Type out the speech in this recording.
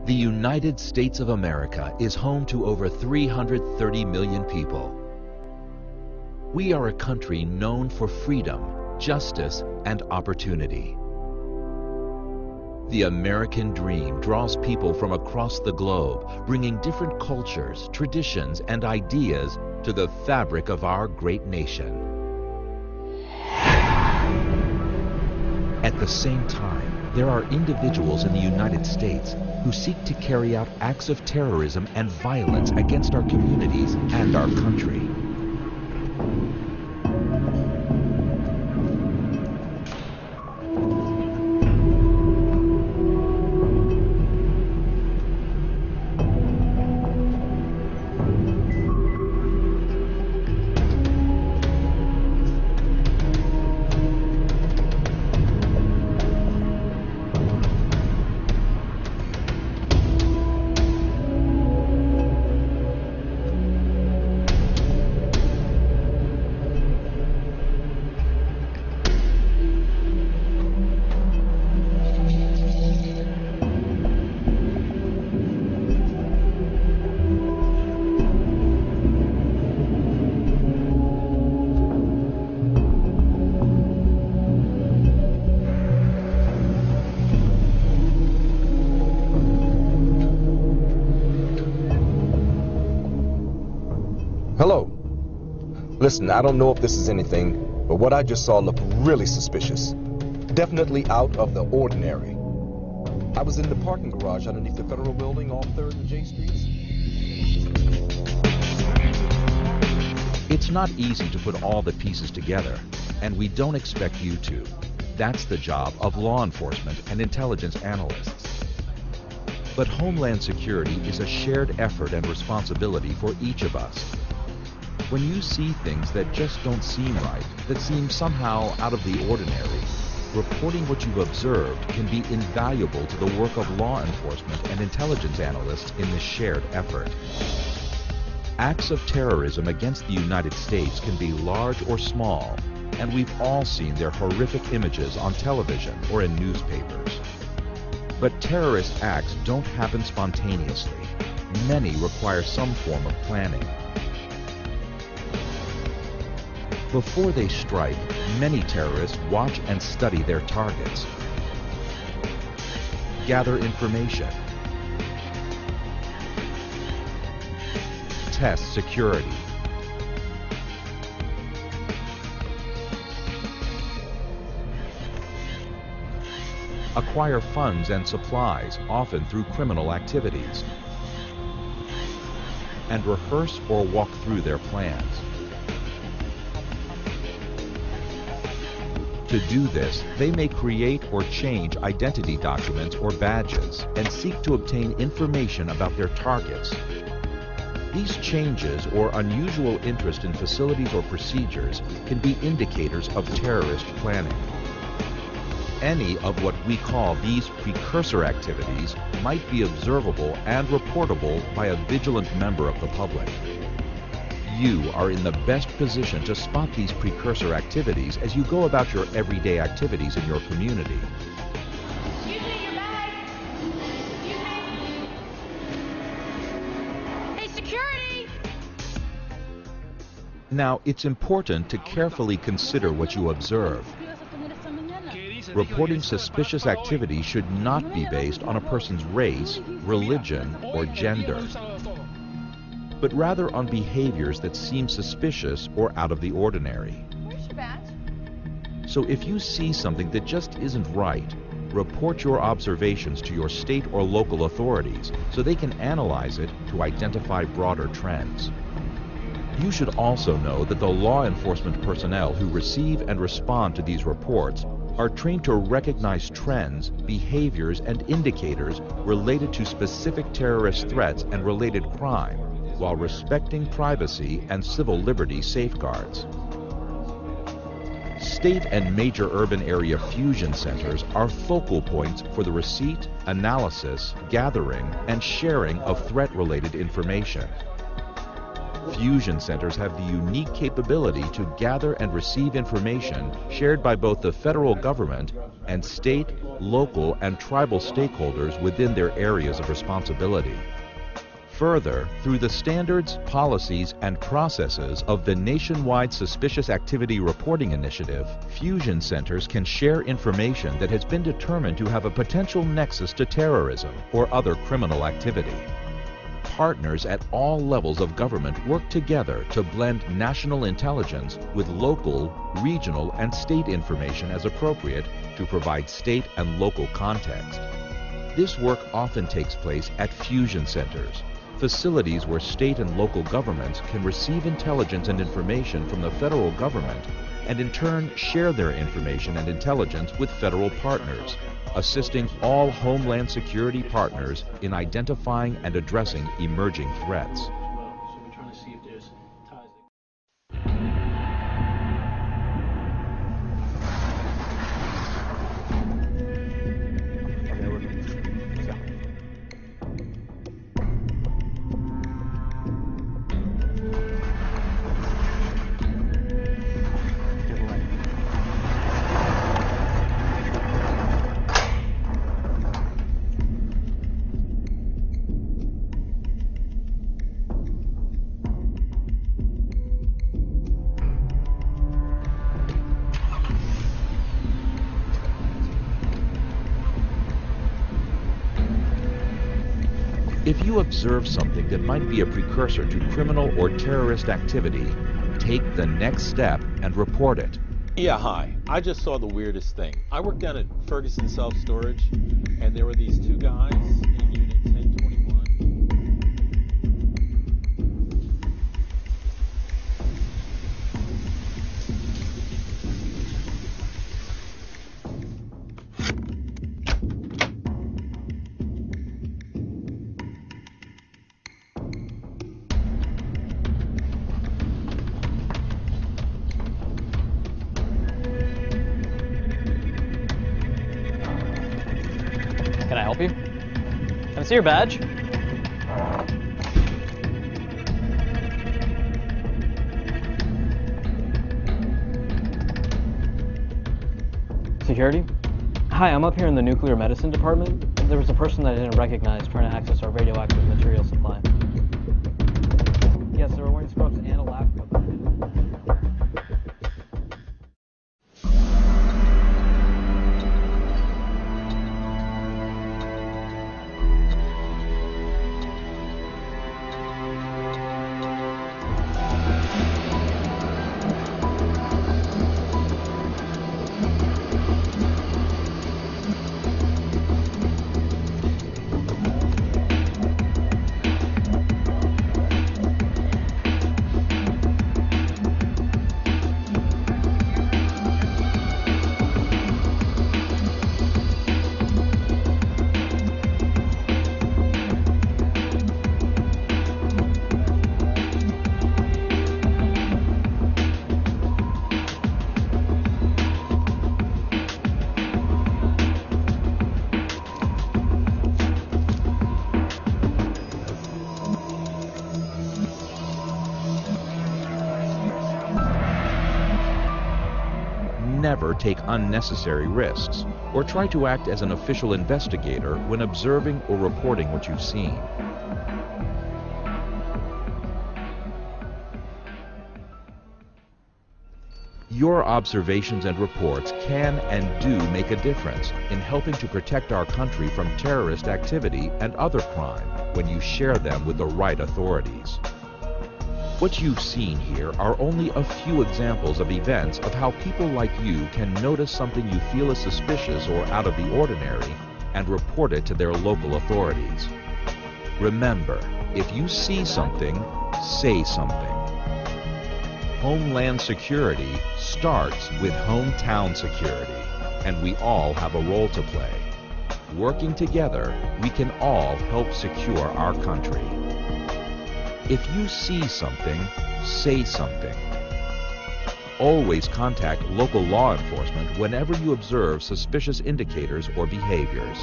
The United States of America is home to over 330 million people. We are a country known for freedom, justice, and opportunity. The American dream draws people from across the globe, bringing different cultures, traditions, and ideas to the fabric of our great nation. At the same time, there are individuals in the United States who seek to carry out acts of terrorism and violence against our communities and our country. Hello. Listen, I don't know if this is anything, but what I just saw looked really suspicious. Definitely out of the ordinary. I was in the parking garage underneath the Federal Building off 3rd and J Streets. It's not easy to put all the pieces together, and we don't expect you to. That's the job of law enforcement and intelligence analysts. But Homeland Security is a shared effort and responsibility for each of us. When you see things that just don't seem right, that seem somehow out of the ordinary, reporting what you've observed can be invaluable to the work of law enforcement and intelligence analysts in this shared effort. Acts of terrorism against the United States can be large or small, and we've all seen their horrific images on television or in newspapers. But terrorist acts don't happen spontaneously. Many require some form of planning. Before they strike, many terrorists watch and study their targets, gather information, test security, acquire funds and supplies, often through criminal activities, and rehearse or walk through their plans. To do this, they may create or change identity documents or badges and seek to obtain information about their targets. These changes or unusual interest in facilities or procedures can be indicators of terrorist planning. Any of what we call these precursor activities might be observable and reportable by a vigilant member of the public. You are in the best position to spot these precursor activities as you go about your everyday activities in your community. Excuse me, your bag. Excuse me. Hey, security! Now, it's important to carefully consider what you observe. Reporting suspicious activity should not be based on a person's race, religion, or gender, but rather on behaviors that seem suspicious or out of the ordinary. Where's your badge? So if you see something that just isn't right, report your observations to your state or local authorities so they can analyze it to identify broader trends. You should also know that the law enforcement personnel who receive and respond to these reports are trained to recognize trends, behaviors, and indicators related to specific terrorist threats and related crime, while respecting privacy and civil liberty safeguards. State and major urban area fusion centers are focal points for the receipt, analysis, gathering, and sharing of threat-related information. Fusion centers have the unique capability to gather and receive information shared by both the federal government and state, local, and tribal stakeholders within their areas of responsibility. Further, through the standards, policies, and processes of the Nationwide Suspicious Activity Reporting Initiative, Fusion centers can share information that has been determined to have a potential nexus to terrorism or other criminal activity. Partners at all levels of government work together to blend national intelligence with local, regional, and state information as appropriate to provide state and local context. This work often takes place at fusion centers, facilities where state and local governments can receive intelligence and information from the federal government and in turn share their information and intelligence with federal partners, assisting all Homeland Security partners in identifying and addressing emerging threats. If you observe something that might be a precursor to criminal or terrorist activity, take the next step and report it. Yeah, hi. I just saw the weirdest thing. I worked down at Ferguson Self Storage, and there were these two guys in Unit 1021. Can I help you? Can I see your badge? Security? Hi, I'm up here in the nuclear medicine department. There was a person that I didn't recognize trying to access our radioactive material supply. Yes, they were wearing scrubs and a lab coat. Never take unnecessary risks, or try to act as an official investigator when observing or reporting what you've seen. Your observations and reports can and do make a difference in helping to protect our country from terrorist activity and other crime when you share them with the right authorities. What you've seen here are only a few examples of events of how people like you can notice something you feel is suspicious or out of the ordinary and report it to their local authorities. Remember, if you see something, say something. Homeland security starts with hometown security, and we all have a role to play. Working together, we can all help secure our country. If you see something, say something. Always contact local law enforcement whenever you observe suspicious indicators or behaviors.